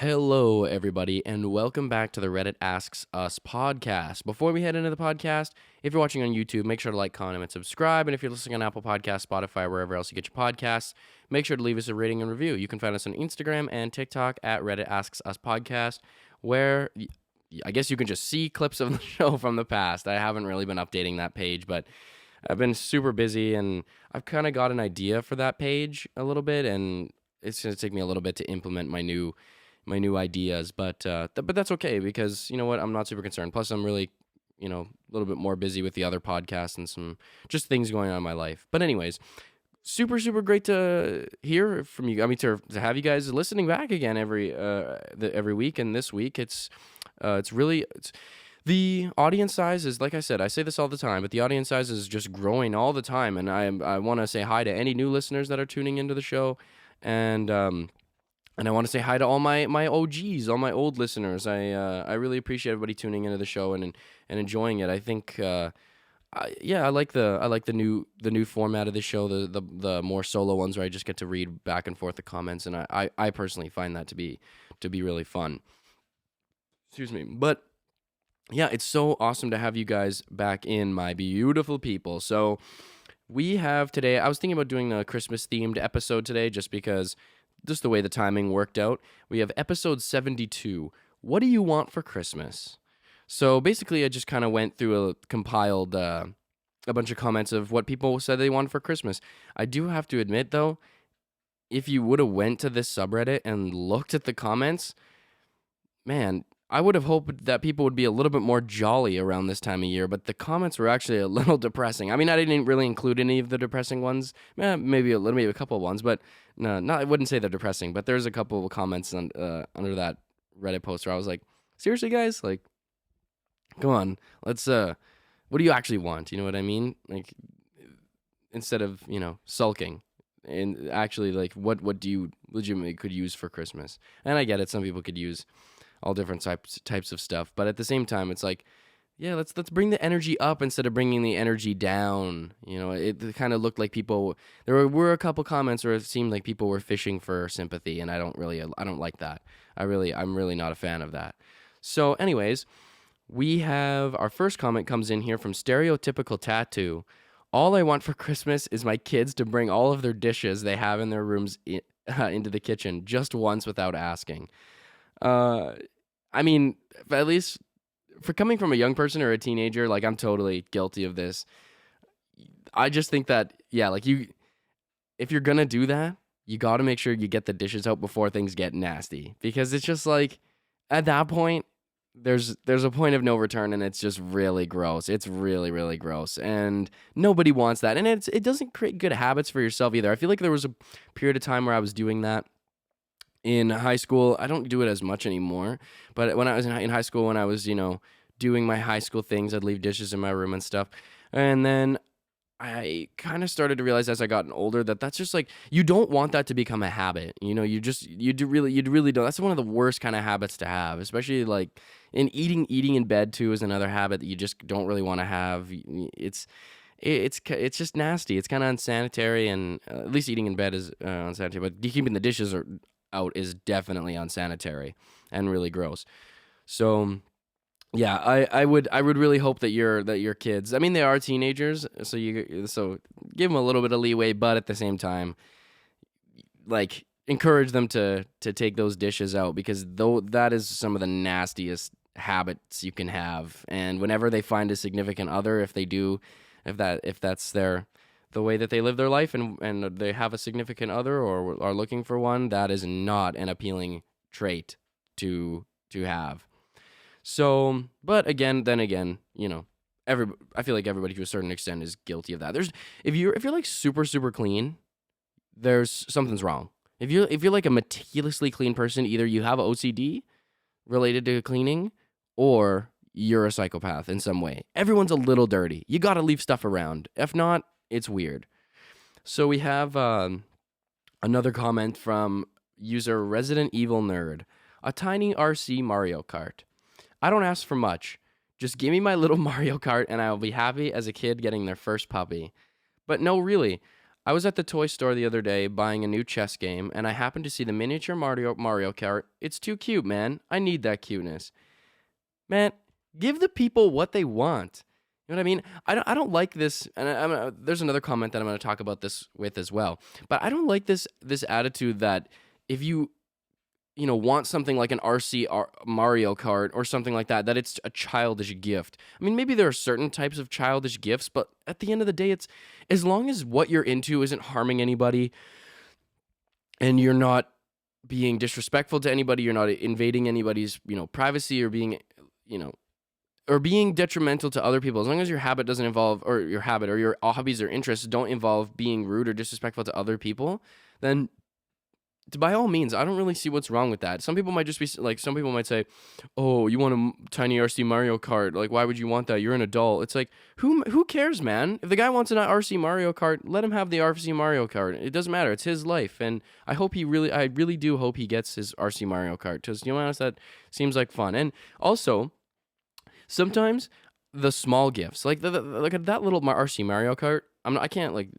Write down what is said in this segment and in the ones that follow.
Hello, everybody, and welcome back to the Reddit Asks Us podcast. Before we head into the podcast, if you're watching on YouTube, make sure to like, comment, and subscribe. And if you're listening on Apple Podcasts, Spotify, wherever else you get your podcasts, make sure to leave us a rating and review. You can find us on Instagram and TikTok at Reddit Asks Us podcast, where I guess you can just see clips of the show from the past. I haven't really been updating that page, but I've been super busy, and I've kind of got an idea for that page a little bit, and it's going to take me a little bit to implement my new ideas, but that's okay because you know what, I'm not super concerned. Plus, I'm really a little bit more busy with the other podcasts and some just things going on in my life. But anyways, super great to hear from you. I mean, to have you guys listening back again every week, and this week it's the audience size is, like I said, I say this all the time, but the audience size is just growing all the time, and I want to say hi to any new listeners that are tuning into the show, and I want to say hi to all my OGs, all my old listeners. I really appreciate everybody tuning into the show and enjoying it. I think I like the new format of the show, the more solo ones where I just get to read back and forth the comments, and I personally find that to be really fun. Excuse me, but yeah, it's so awesome to have you guys back in, my beautiful people. So we have today. I was thinking about doing a Christmas themed episode today, just because. Just the way the timing worked out. We have episode 72. What do you want for Christmas? So basically, I just kind of went through compiled a bunch of comments of what people said they wanted for Christmas. I do have to admit, though, if you would have went to this subreddit and looked at the comments, man, I would have hoped that people would be a little bit more jolly around this time of year, but the comments were actually a little depressing. I mean, I didn't really include any of the depressing ones. Maybe a couple of ones, but no, I wouldn't say they're depressing. But there's a couple of comments under that Reddit post where I was like, seriously, guys? Like, come on, let's, what do you actually want? You know what I mean? Like, instead of, sulking. And actually, like, what do you legitimately could use for Christmas? And I get it, some people could use all different types of stuff, but at the same time, it's like, yeah, let's bring the energy up instead of bringing the energy down. It kind of looked like there were a couple comments where it seemed like people were fishing for sympathy, and I don't like that. I'm really not a fan of that. So anyways, we have our first comment comes in here from Stereotypical Tattoo. All I want for Christmas is my kids to bring all of their dishes they have in their rooms into the kitchen just once without asking. I mean, at least for coming from a young person or a teenager, like, I'm totally guilty of this. I just think that, yeah, like, if you're gonna do that, you got to make sure you get the dishes out before things get nasty, because it's just like, at that point, there's a point of no return, and it's just really gross. It's really gross, and nobody wants that, and it doesn't create good habits for yourself either. I feel like there was a period of time where I was doing that. In high school, I don't do it as much anymore, but when I was in high school, when I was, doing my high school things, I'd leave dishes in my room and stuff. And then I kind of started to realize as I got older that that's just like, you don't want that to become a habit. You really don't. That's one of the worst kind of habits to have, especially like in eating in bed too is another habit that you just don't really want to have. It's just nasty. It's kind of unsanitary, and at least eating in bed is unsanitary, but keeping the dishes out is definitely unsanitary and really gross. So yeah, I would really hope that your kids, I mean, they are teenagers, so give them a little bit of leeway, but at the same time, like, encourage them to take those dishes out, because though that is some of the nastiest habits you can have. And whenever they find a significant other, if that's the way that they live their life, and they have a significant other or are looking for one, that is not an appealing trait to have. So, but again, I feel like everybody to a certain extent is guilty of that. If you're like super clean, there's something's wrong. If you're like a meticulously clean person, either you have OCD related to cleaning, or you're a psychopath in some way. Everyone's a little dirty. You got to leave stuff around. If not, it's weird. So we have another comment from user Resident Evil Nerd. A tiny RC Mario Kart. I don't ask for much. Just give me my little Mario Kart and I'll be happy as a kid getting their first puppy. But no, really, I was at the toy store the other day buying a new chess game, and I happened to see the miniature Mario Kart. It's too cute, man. I need that cuteness. Man, give the people what they want. You know what I mean? I don't like this, and there's another comment that I'm going to talk about this with as well. But I don't like this attitude that if you want something like an Mario Kart or something like that, that it's a childish gift. I mean, maybe there are certain types of childish gifts, but at the end of the day, it's as long as what you're into isn't harming anybody and you're not being disrespectful to anybody, you're not invading anybody's, privacy or you know, or being detrimental to other people, as long as your habit doesn't involve, or your habit or your hobbies or interests don't involve being rude or disrespectful to other people, then by all means, I don't really see what's wrong with that. Some people might just be like, some people might say, "Oh, you want a tiny RC Mario Kart? Like, why would you want that? You're an adult." It's like, who cares, man? If the guy wants an RC Mario Kart, let him have the RC Mario Kart. It doesn't matter. It's his life, and I really do hope he gets his RC Mario Kart, because honest, that seems like fun. And also, sometimes the small gifts, like like that little RC Mario Kart, I can't like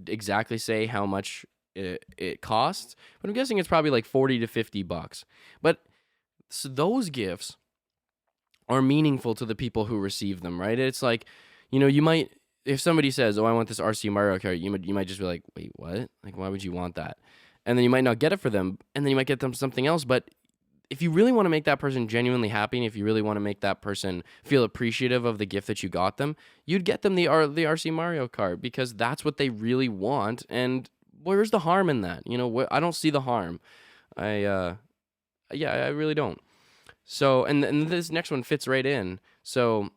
exactly say how much it costs, but I'm guessing it's probably like $40 to $50. But so those gifts are meaningful to the people who receive them, right? It's like, you might, if somebody says, "Oh, I want this RC Mario Kart," you might just be like, "Wait, what? Like, why would you want that?" And then you might not get it for them, and then you might get them something else. But if you really want to make that person genuinely happy, and if you really want to make that person feel appreciative of the gift that you got them, you'd get them the RC Mario Kart, because that's what they really want. And where's the harm in that? I don't see the harm. I really don't. So, and this next one fits right in. So,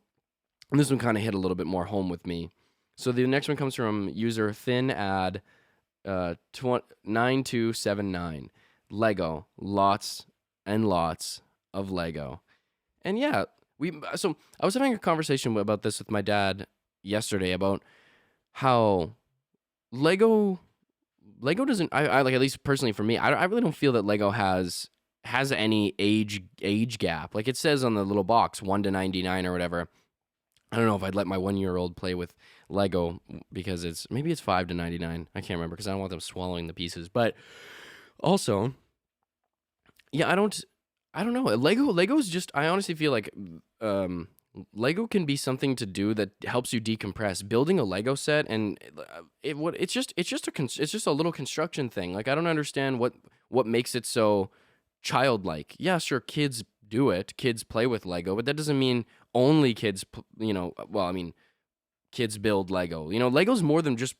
and this one kind of hit a little bit more home with me. So the next one comes from user thinad 9279. Lego, lots and lots of Lego. And yeah, so I was having a conversation about this with my dad yesterday about how Lego doesn't, I like, at least personally for me, I really don't feel that Lego has any age gap. Like it says on the little box, 1 to 99 or whatever. I don't know if I'd let my 1-year-old play with Lego, because maybe it's 5 to 99. I can't remember, because I don't want them swallowing the pieces. But also, yeah, I don't know. Lego's just, I honestly feel like Lego can be something to do that helps you decompress. Building a Lego set, and it's just a little construction thing. Like, I don't understand what makes it so childlike. Yeah, sure, kids do it. Kids play with Lego, but that doesn't mean only kids. Well, I mean, kids build Lego. Lego's more than just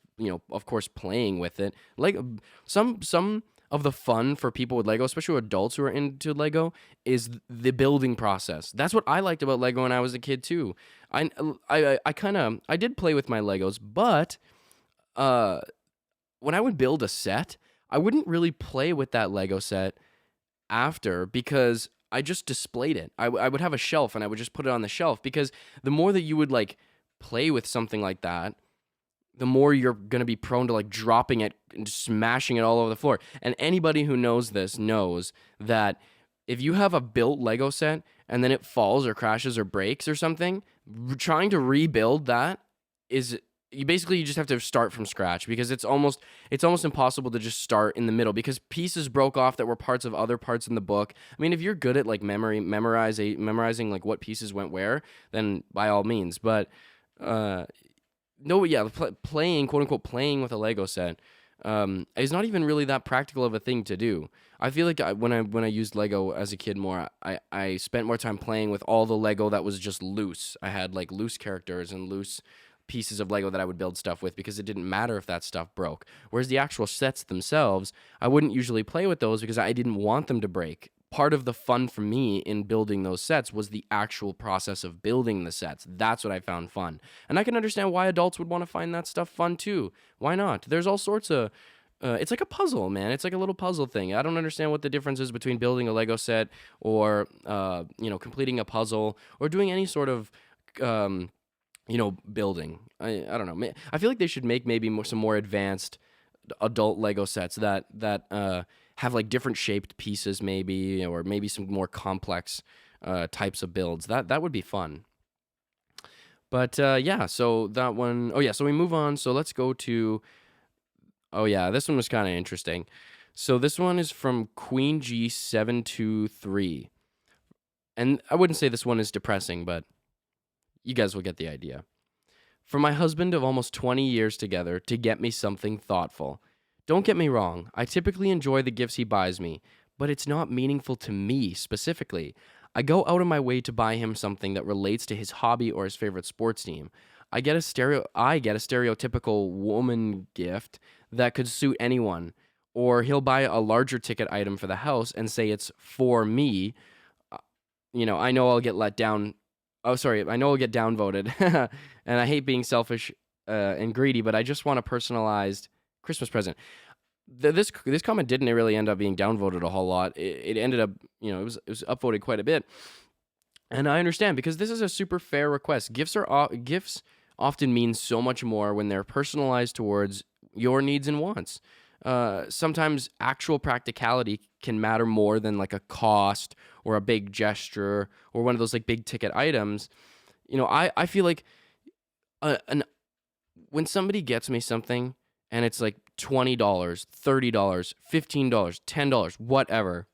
of course, playing with it. Lego, some of the fun for people with Lego, especially adults who are into Lego, is the building process. That's what I liked about Lego when I was a kid too. I did play with my Legos, but when I would build a set, I wouldn't really play with that Lego set after, because I just displayed it. I would have a shelf, and I would just put it on the shelf, because the more that you would like play with something like that, the more you're going to be prone to like dropping it and smashing it all over the floor. And anybody who knows this knows that if you have a built Lego set and then it falls or crashes or breaks or something, trying to rebuild that is, you just have to start from scratch, because it's almost impossible to just start in the middle, because pieces broke off that were parts of other parts in the book. I mean, if you're good at like memorizing like what pieces went where, then by all means. But no, yeah, playing, quote unquote, playing with a Lego set is not even really that practical of a thing to do. I feel like when I used Lego as a kid more, I spent more time playing with all the Lego that was just loose. I had like loose characters and loose pieces of Lego that I would build stuff with, because it didn't matter if that stuff broke. Whereas the actual sets themselves, I wouldn't usually play with those, because I didn't want them to break. Part of the fun for me in building those sets was the actual process of building the sets. That's what I found fun. And I can understand why adults would want to find that stuff fun too. Why not? There's all sorts of it's like a puzzle, man. It's like a little puzzle thing. I don't understand what the difference is between building a Lego set or completing a puzzle or doing any sort of building. I don't know. I feel like they should make maybe some more advanced adult Lego sets that have like different shaped pieces, maybe, or maybe some more complex types of builds. That would be fun. But yeah, so that one, oh yeah, so we move on. So let's go to Oh yeah, this one was kind of interesting. So this one is from Queen G723. And I wouldn't say this one is depressing, but you guys will get the idea. For my husband of almost 20 years together to get me something thoughtful. Don't get me wrong, I typically enjoy the gifts he buys me, but it's not meaningful to me specifically. I go out of my way to buy him something that relates to his hobby or his favorite sports team. I get a stereotypical woman gift that could suit anyone. Or he'll buy a larger ticket item for the house and say it's for me. Uh, I know I'll get let down. Oh, sorry, I know I'll get downvoted. And I hate being selfish and greedy, but I just want a personalized Christmas present. This comment didn't really end up being downvoted a whole lot. It ended up, it was upvoted quite a bit, and I understand because this is a super fair request. Gifts often mean so much more when they're personalized towards your needs and wants. Sometimes actual practicality can matter more than like a cost or a big gesture or one of those like big ticket items. I feel like an when somebody gets me something and it's like $20, $30, $15, $10, whatever,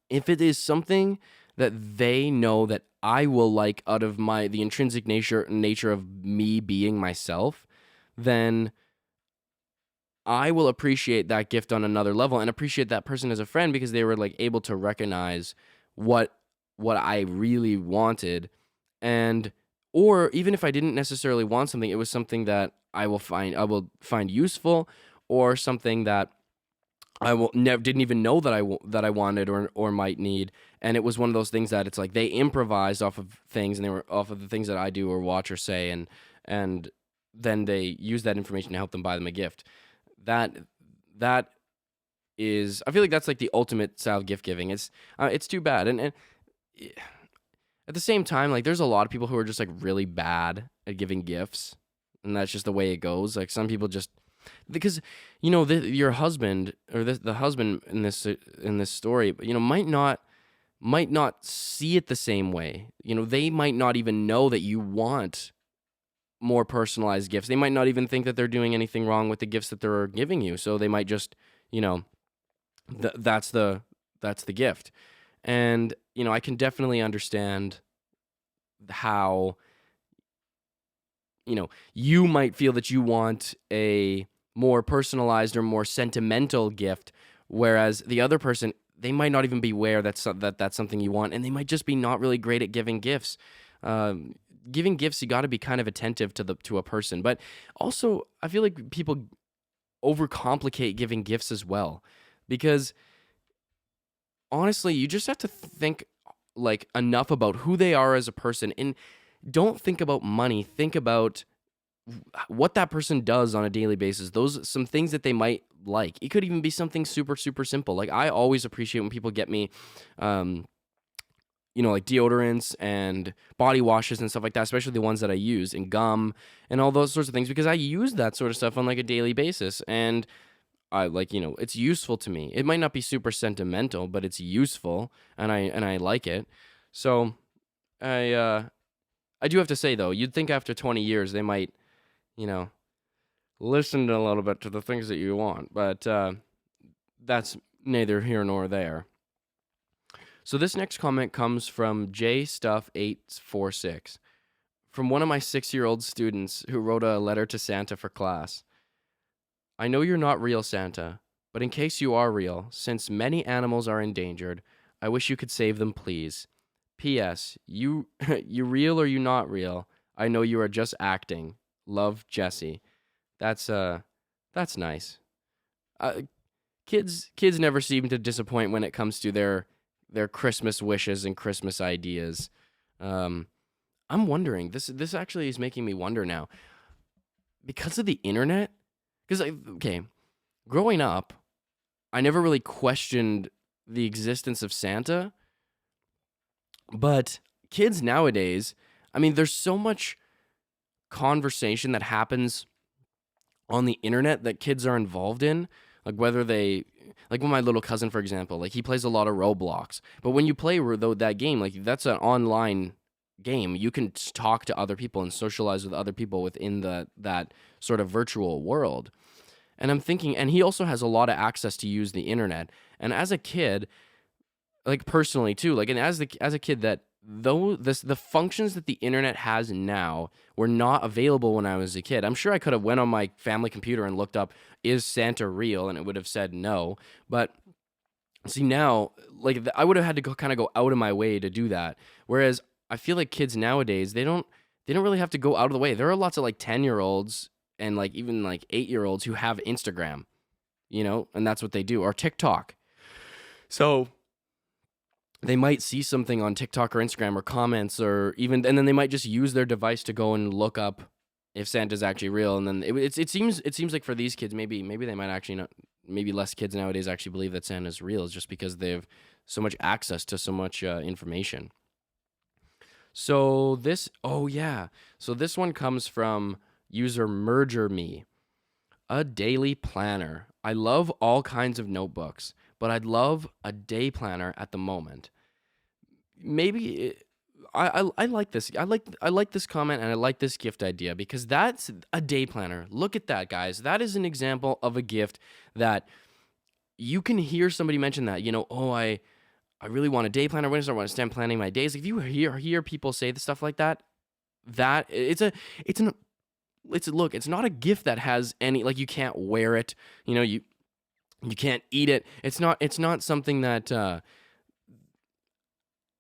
if it is something that they know that I will like out of the intrinsic nature of me being myself, then I will appreciate that gift on another level and appreciate that person as a friend because they were like able to recognize what I really wanted. And or even if I didn't necessarily want something, it was something that I will find useful, or something that I will never didn't even know that I wanted or might need. And it was one of those things that it's like they improvised off of things, and they were off of the things that I do or watch or say, and then they use that information to help them buy them a gift. That is, I feel like that's like the ultimate style of gift giving. It's too bad, and at the same time, like there's a lot of people who are just like really bad at giving gifts, and that's just the way it goes. Like some people just because your husband or the husband in this story, might not see it the same way. They might not even know that you want more personalized gifts. They might not even think that they're doing anything wrong with the gifts that they're giving you. So they might just, that's the gift. And, I can definitely understand how, you might feel that you want a more personalized or more sentimental gift, whereas the other person, they might not even be aware that's something you want, and they might just be not really great at giving gifts. Giving gifts, you got to be kind of attentive to a person, but also I feel like people overcomplicate giving gifts as well, because honestly, you just have to think like enough about who they are as a person, and don't think about money. Think about what that person does on a daily basis. Some things that they might like. It could even be something super, super simple. Like I always appreciate when people get me, like deodorants and body washes and stuff like that, especially the ones that I use, and gum and all those sorts of things, because I use that sort of stuff on like a daily basis. And I like, it's useful to me. It might not be super sentimental, but it's useful, and I like it. So I do have to say though, you'd think after 20 years they might, listen a little bit to the things that you want, but that's neither here nor there. So this next comment comes from JStuff846, from one of my 6-year-old students who wrote a letter to Santa for class. I know you're not real, Santa, but in case you are real, since many animals are endangered, I wish you could save them, please. P.S. You real or you not real? I know you are just acting. Love, Jesse. That's nice. Kids never seem to disappoint when it comes to their Christmas wishes and Christmas ideas. I'm wondering, this actually is making me wonder now, because of the internet. Because okay, growing up, I never really questioned the existence of Santa. But kids nowadays, I mean, there's so much conversation that happens on the internet that kids are involved in. Like whether like with my little cousin, for example, like he plays a lot of Roblox. But when you play that game, like that's an online game. You can talk to other people and socialize with other people within that sort of virtual world. And I'm thinking, and he also has a lot of access to use the internet. And as a kid, like personally too, like, and as a kid, that though the functions that the internet has now were not available when I was a kid. I'm sure I could have went on my family computer and looked up, is Santa real, and it would have said no. But see now, like, I would have had to go out of my way to do that. Whereas I feel like kids nowadays, they don't really have to go out of the way. There are lots of like 10-year-olds and like even like 8-year-olds who have Instagram, and that's what they do, or TikTok. So they might see something on TikTok or Instagram or comments, or even, and then they might just use their device to go and look up if Santa's actually real. And then it seems like for these kids, maybe they might actually not, maybe less kids nowadays actually believe that Santa's real, is just because they have so much access to so much information. So this one comes from user Merger Me. A daily planner. I love all kinds of notebooks, but I'd love a day planner at the moment. Maybe I like this. I like this comment, and I like this gift idea, because that's a day planner. Look at that, guys. That is an example of a gift that you can hear somebody mention that. Oh, I really want a day planner. When I want to start planning my days. If you hear people say the stuff like that, it's not a gift that has any, like, you can't wear it. You can't eat it. It's not something that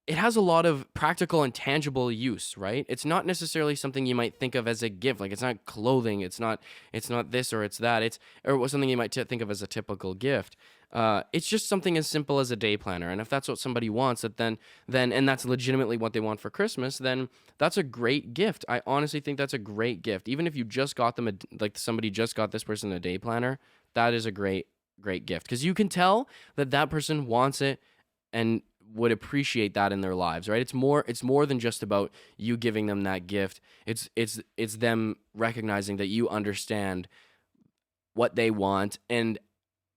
it has a lot of practical and tangible use, right? It's not necessarily something you might think of as a gift. Like, it's not clothing. It's not this or it's that. Or something you might think of as a typical gift. It's just something as simple as a day planner. And if that's what somebody wants, and that's legitimately what they want for Christmas, then that's a great gift. I honestly think that's a great gift. Even if you just got them like somebody just got this person a day planner, that is a great gift, because you can tell that person wants it and would appreciate that in their lives, right? It's more than just about you giving them that gift. It's them recognizing that you understand what they want, and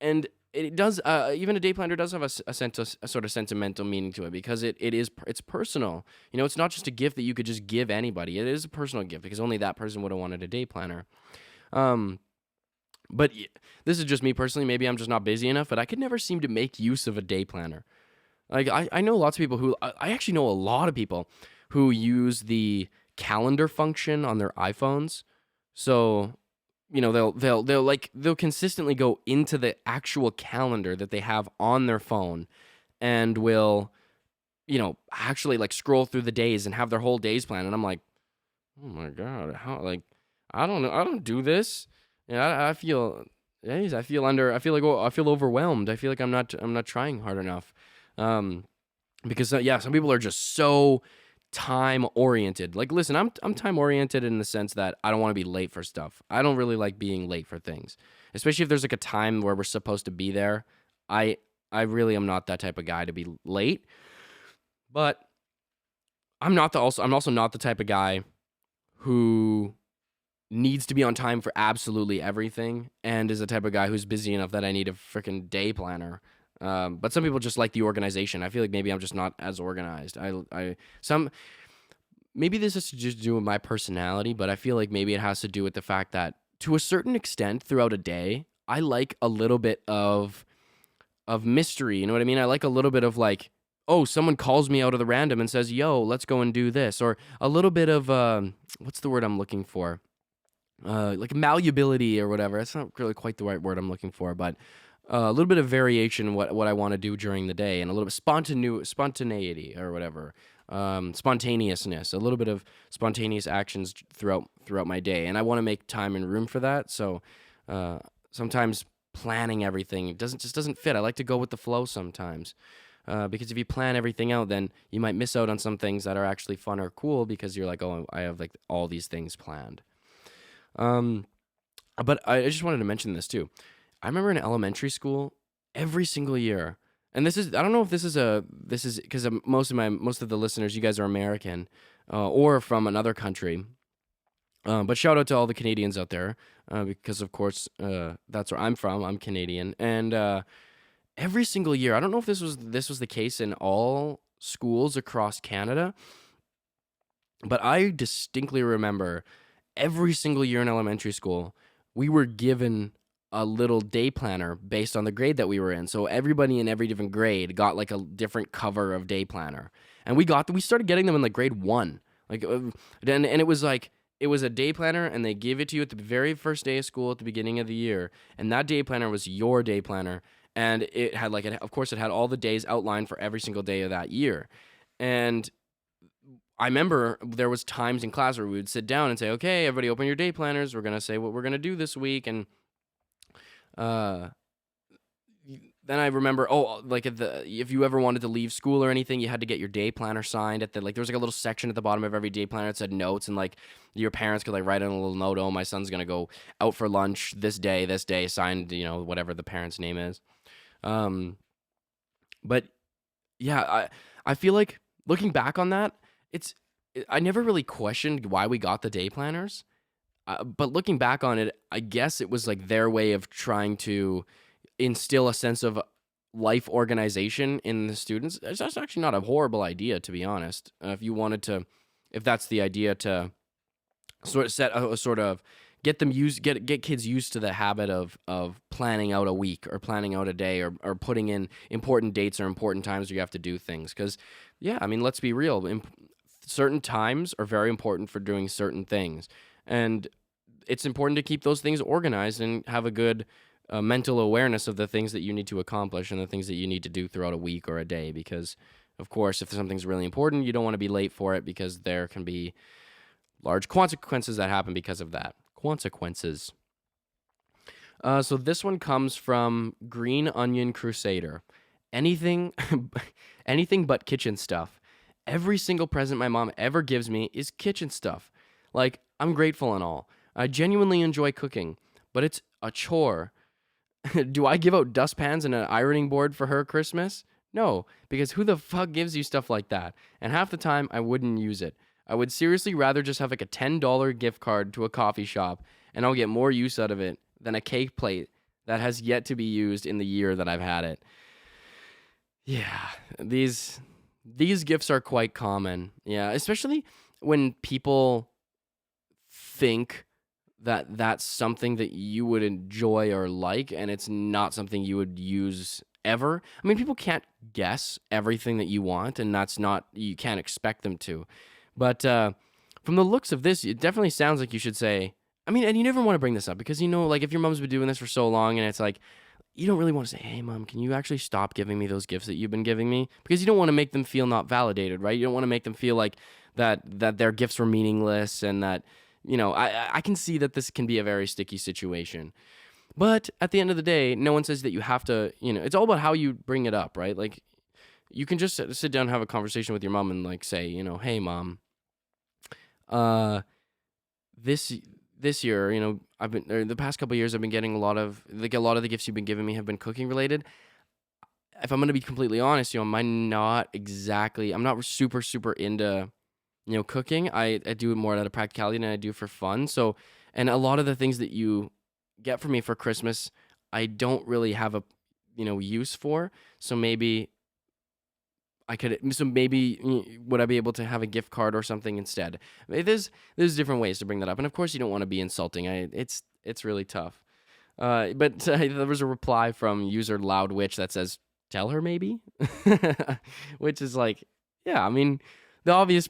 it does, even a day planner does have a sort of sentimental meaning to it, because it's personal. It's not just a gift that you could just give anybody. It is a personal gift, because only that person would have wanted a day planner. But this is just me personally. Maybe I'm just not busy enough, but I could never seem to make use of a day planner. Like, I know lots of people who, I actually know a lot of people who use the calendar function on their iPhones. So, they'll consistently go into the actual calendar that they have on their phone, and will, actually, like, scroll through the days and have their whole days planned. And I'm like, oh my God, how, like, I don't know. I don't do this. I feel, I feel I feel overwhelmed. I feel like I'm not trying hard enough. Because some people are just so time oriented. Like, listen, I'm time oriented in the sense that I don't want to be late for stuff. I don't really like being late for things, especially if there's like a time where we're supposed to be there. I really am not that type of guy to be late. But I'm also not the type of guy who needs to be on time for absolutely everything, and is the type of guy who's busy enough that I need a freaking day planner. But some people just like the organization. I feel like maybe I'm just not as organized. Maybe this has to just do with my personality, but I feel like maybe it has to do with the fact that, to a certain extent, throughout a day, I like a little bit of mystery. You know what I mean? I like a little bit of, like, oh, someone calls me out of the random and says, "Yo, let's go and do this," or a little bit of what's the word I'm looking for? Like malleability or whatever. That's not really quite the right word I'm looking for, but a little bit of variation in what I want to do during the day, and a little bit spontaneity or whatever, spontaneousness, a little bit of spontaneous actions throughout my day, and I want to make time and room for that. So sometimes planning everything doesn't fit. I like to go with the flow sometimes, because if you plan everything out, then you might miss out on some things that are actually fun or cool, because you're like, oh, I have like all these things planned. But I just wanted to mention this too. I remember in elementary school, every single year, and I don't know if this is because most of the listeners, you guys are American, or from another country. But shout out to all the Canadians out there, because of course, that's where I'm from. I'm Canadian, and every single year, I don't know if this was the case in all schools across Canada, but I distinctly remember every single year in elementary school, we were given a little day planner based on the grade that we were in. So everybody in every different grade got like a different cover of day planner, and we started getting them in like grade 1. Like, and it was like it was a day planner, and they give it to you at the very first day of school at the beginning of the year, and that day planner was your day planner, and it had like of course it had all the days outlined for every single day of that year, and I remember there was times in class where we would sit down and say, "Okay, everybody, open your day planners. We're gonna say what we're gonna do this week." And uh, then I remember, like if you ever wanted to leave school or anything, you had to get your day planner signed at the like. There was like a little section at the bottom of every day planner that said notes, and like your parents could like write in a little note, "Oh, my son's gonna go out for lunch this day, signed, whatever the parent's name is." Um, but yeah, I feel like looking back on that, it's I never really questioned why we got the day planners. But looking back on it, I guess it was like their way of trying to instill a sense of life organization in the students. That's actually not a horrible idea, to be honest. If that's the idea, to sort of set a sort of get kids used to the habit of planning out a week or planning out a day, or putting in important dates or important times where you have to do things. Because yeah, I mean, let's be real. Certain times are very important for doing certain things, and it's important to keep those things organized and have a good mental awareness of the things that you need to accomplish and the things that you need to do throughout a week or a day. Because of course, if something's really important, you don't want to be late for it, because there can be large consequences that happen because of that. Consequences. So this one comes from Green Onion Crusader. Anything, anything but kitchen stuff. Every single present my mom ever gives me is kitchen stuff. Like, I'm grateful and all. I genuinely enjoy cooking, but it's a chore. Do I give out dustpans and an ironing board for her Christmas? No, because who the fuck gives you stuff like that? And half the time, I wouldn't use it. I would seriously rather just have like a $10 gift card to a coffee shop, and I'll get more use out of it than a cake plate that has yet to be used in the year that I've had it. Yeah, these gifts are quite common. Yeah, especially when people think that that's something that you would enjoy or like, and it's not something you would use ever. I mean, people can't guess everything that you want, and you can't expect them to. But from the looks of this, it definitely sounds like you should say, I mean, and you never want to bring this up, because, like, if your mom's been doing this for so long, and it's like, you don't really want to say, "Hey, Mom, can you actually stop giving me those gifts that you've been giving me?" Because you don't want to make them feel not validated, right? You don't want to make them feel like that their gifts were meaningless, and that, I can see that this can be a very sticky situation. But at the end of the day, no one says that you have to, it's all about how you bring it up, right? Like, you can just sit down and have a conversation with your mom and like say, "Hey, Mom, this year, the past couple of years, I've been getting a lot of the gifts you've been giving me have been cooking related. If I'm going to be completely honest, I'm not super, super into, cooking. I do it more out of practicality than I do for fun. So, and a lot of the things that you get from me for Christmas, I don't really have a, use for. So maybe would I be able to have a gift card or something instead?" There's different ways to bring that up, and of course you don't want to be insulting. It's really tough. But there was a reply from user Loudwitch that says, "Tell her maybe," which is like, yeah, I mean, the obvious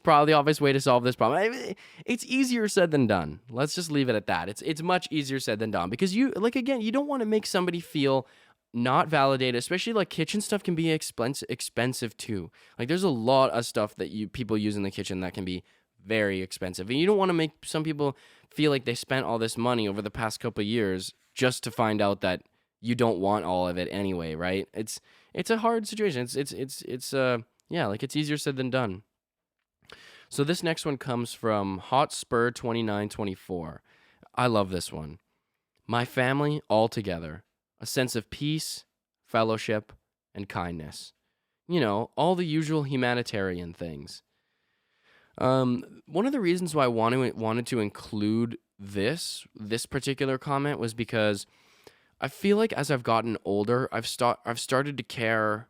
way to solve this problem. It's easier said than done. Let's just leave it at that. It's much easier said than done, because you don't want to make somebody feel not validated, especially like kitchen stuff can be expensive too. Like, there's a lot of stuff that people use in the kitchen that can be very expensive, and you don't want to make some people feel like they spent all this money over the past couple of years just to find out that you don't want all of it anyway, right? It's a hard situation. It's easier said than done. So this next one comes from Hotspur2924. I love this one. My family all together. A sense of peace, fellowship, and kindness. All the usual humanitarian things. One of the reasons why I wanted to include this particular comment was because I feel like as I've gotten older, I've started to care.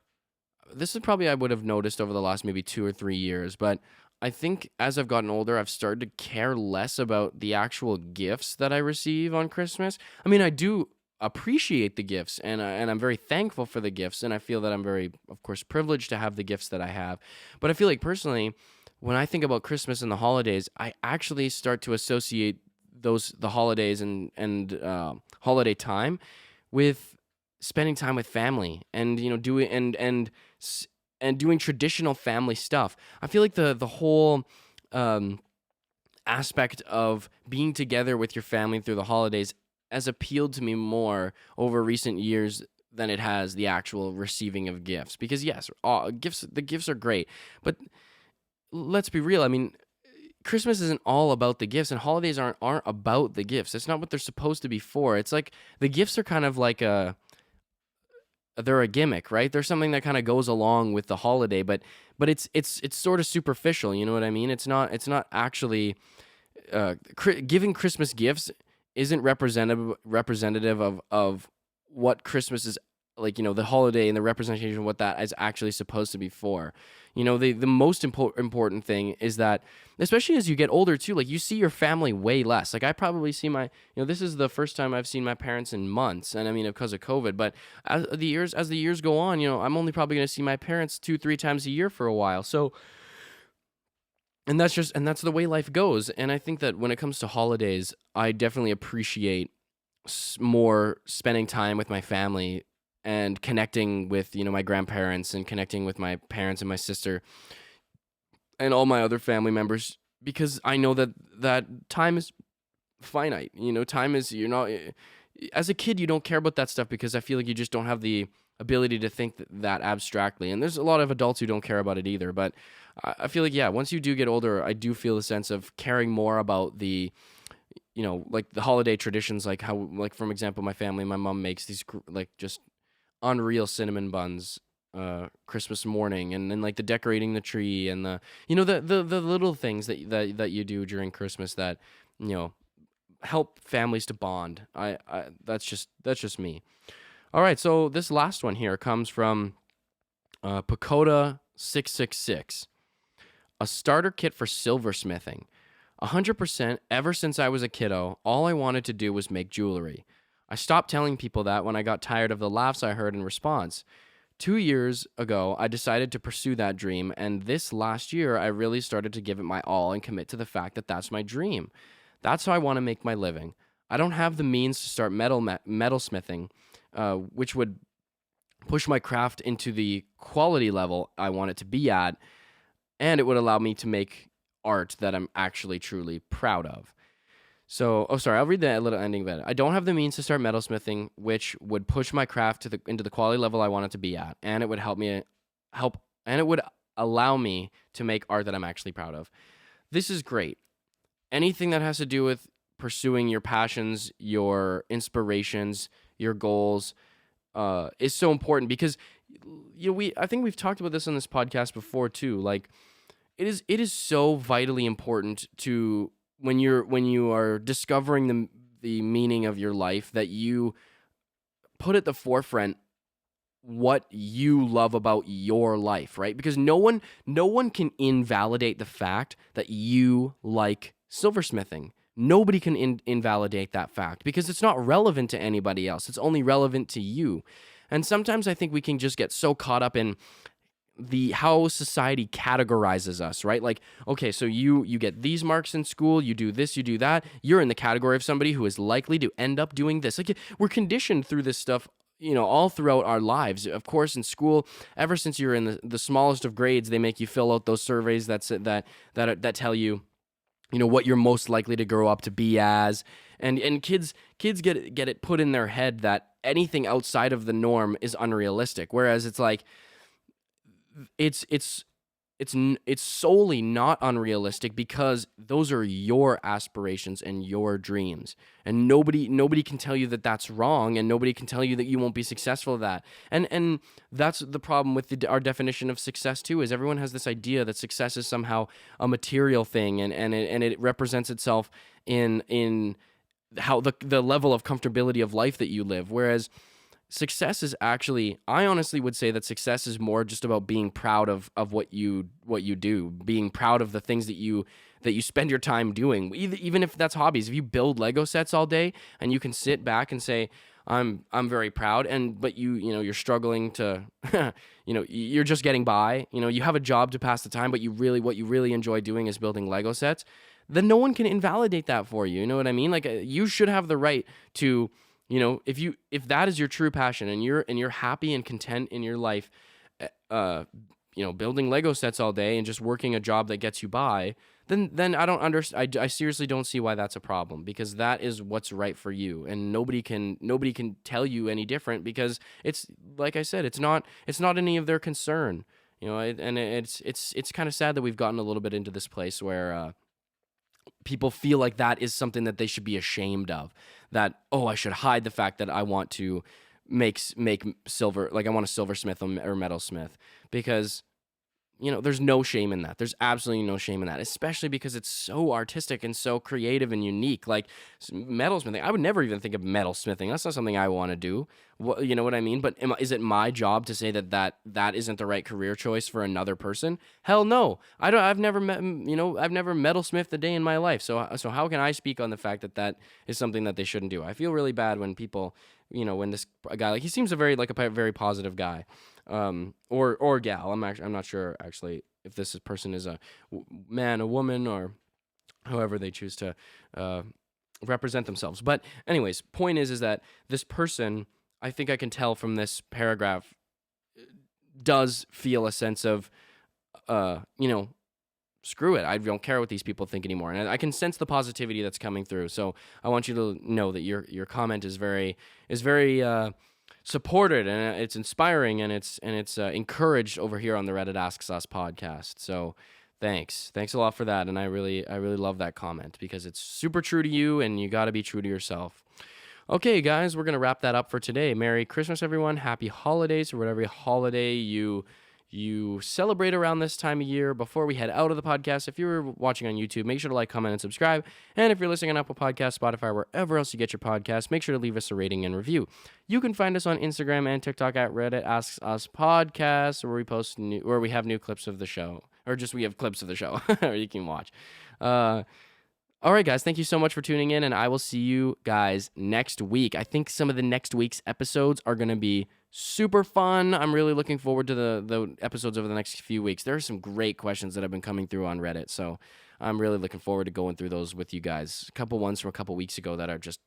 This is probably I would have noticed over the last maybe 2 or 3 years, but I think as I've gotten older, I've started to care less about the actual gifts that I receive on Christmas. I mean, I do appreciate the gifts, and I'm very thankful for the gifts, and I feel that I'm very, of course, privileged to have the gifts that I have. But I feel like personally, when I think about Christmas and the holidays, I actually start to associate the holidays and holiday time with spending time with family, and doing and doing traditional family stuff. I feel like the whole um, aspect of being together with your family through the holidays has appealed to me more over recent years than it has the actual receiving of gifts. Because yes, the gifts are great, but let's be real. I mean, Christmas isn't all about the gifts, and holidays aren't about the gifts. It's not what they're supposed to be for. It's like the gifts are kind of like they're a gimmick, right? They're something that kind of goes along with the holiday, but it's sort of superficial. You know what I mean? It's not actually giving Christmas gifts isn't representative of what Christmas is like. The holiday and the representation of what that is actually supposed to be for. The most important thing is that, especially as you get older too, like you see your family way less. Like I probably see this is the first time I've seen my parents in months, and I mean because of COVID. But as the years go on, I'm only probably going to see my parents 2-3 times a year for a while. So, and that's the way life goes. And I think that when it comes to holidays, I definitely appreciate more spending time with my family and connecting with my grandparents, and connecting with my parents and my sister and all my other family members, because I know that time is finite. Time is, you're not, as a kid you don't care about that stuff because I feel like you just don't have the ability to think that abstractly, and there's a lot of adults who don't care about it either. But I feel like, yeah, once you do get older, I do feel a sense of caring more about the like the holiday traditions, like how, like, for example, my family, my mom makes these like just unreal cinnamon buns Christmas morning, and then like the decorating the tree, and the little things that you do during Christmas that help families to bond. I that's just me. All right, so this last one here comes from Pacoda 666. A starter kit for silversmithing. 100%. Ever since I was a kiddo, all I wanted to do was make jewelry. I stopped telling people that when I got tired of the laughs I heard in response. 2 years ago, I decided to pursue that dream, and this last year, I really started to give it my all and commit to the fact that that's my dream. That's how I want to make my living. I don't have the means to start metalsmithing, which would push my craft into the quality level I want it to be at, and it would allow me to make art that I'm actually truly proud of. So, sorry, I'll read the little ending of it. I don't have the means to start metalsmithing, which would push my craft into the quality level I want it to be at, and it would and it would allow me to make art that I'm actually proud of. This is great. Anything that has to do with pursuing your passions, your inspirations, your goals, is so important, because I think we've talked about this on this podcast before too. Like, it is so vitally important to, when you are discovering the meaning of your life, that you put at the forefront what you love about your life, right? Because no one can invalidate the fact that you like silversmithing. Nobody can invalidate that fact, because it's not relevant to anybody else. It's only relevant to you. And sometimes I think we can just get so caught up in how society categorizes us, right? Like, okay, so you get these marks in school, you do this, you do that, you're in the category of somebody who is likely to end up doing this. Like, we're conditioned through this stuff, all throughout our lives. Of course, in school, ever since you're in the smallest of grades, they make you fill out those surveys that tell you, what you're most likely to grow up to be as, and kids get it put in their head that anything outside of the norm is unrealistic, whereas it's like, it's solely not unrealistic, because those are your aspirations and your dreams, and nobody can tell you that that's wrong, and nobody can tell you that you won't be successful at that. And that's the problem with our definition of success too, is everyone has this idea that success is somehow a material thing, and it represents itself in how the level of comfortability of life that you live, whereas success is actually, I honestly would say that success is more just about being proud of what you do, being proud of the things that you spend your time doing, even if that's hobbies. If you build Lego sets all day and you can sit back and say, I'm very proud. But you're struggling to, you're just getting by. You have a job to pass the time, but what you really enjoy doing is building Lego sets. Then no one can invalidate that for you. You know what I mean? Like you should have the right to, if that is your true passion and you're happy and content in your life, building Lego sets all day and just working a job that gets you by, then I don't understand. I seriously don't see why that's a problem, because that is what's right for you, and nobody can tell you any different, because it's, like I said, it's not any of their concern. And it's kind of sad that we've gotten a little bit into this place where people feel like that is something that they should be ashamed of. That, oh, I should hide the fact that I want to make silver, like I want a silversmith or metalsmith, because there's no shame in that. There's absolutely no shame in that, especially because it's so artistic and so creative and unique. Like metalsmithing, I would never even think of metalsmithing. That's not something I want to do. You know what I mean? But is it my job to say that isn't the right career choice for another person? Hell no. I've never metalsmithed a day in my life. So how can I speak on the fact that is something that they shouldn't do? I feel really bad when people, when this guy, like, he seems a very positive guy. Or gal. I'm not sure actually if this person is a man, a woman, or however they choose to represent themselves. But anyways, point is that this person, I think I can tell from this paragraph, does feel a sense of, screw it, I don't care what these people think anymore, and I can sense the positivity that's coming through. So I want you to know that your comment is very supported, and it's inspiring, and it's encouraged over here on the Reddit Asks Us podcast. So thanks a lot for that, and I really love that comment, because it's super true to you, and you got to be true to yourself. Okay, guys, we're gonna wrap that up for today. Merry Christmas, everyone. Happy holidays, or whatever holiday you celebrate around this time of year. Before we head out of the podcast, if you're watching on YouTube, make sure to like, comment, and subscribe. And if you're listening on Apple Podcasts, Spotify, wherever else you get your podcasts, make sure to leave us a rating and review. You can find us on Instagram and TikTok at Reddit Asks Us Podcast, where we have new clips of the show, or just we have clips of the show, or you can watch. All right, guys, thank you so much for tuning in, and I will see you guys next week. I think some of the next week's episodes are going to be super fun. I'm really looking forward to the episodes over the next few weeks. There are some great questions that have been coming through on Reddit, so I'm really looking forward to going through those with you guys. A couple ones from a couple weeks ago that are just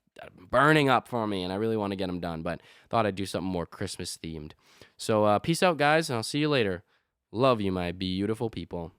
burning up for me, and I really want to get them done, but thought I'd do something more Christmas-themed. So peace out, guys, and I'll see you later. Love you, my beautiful people.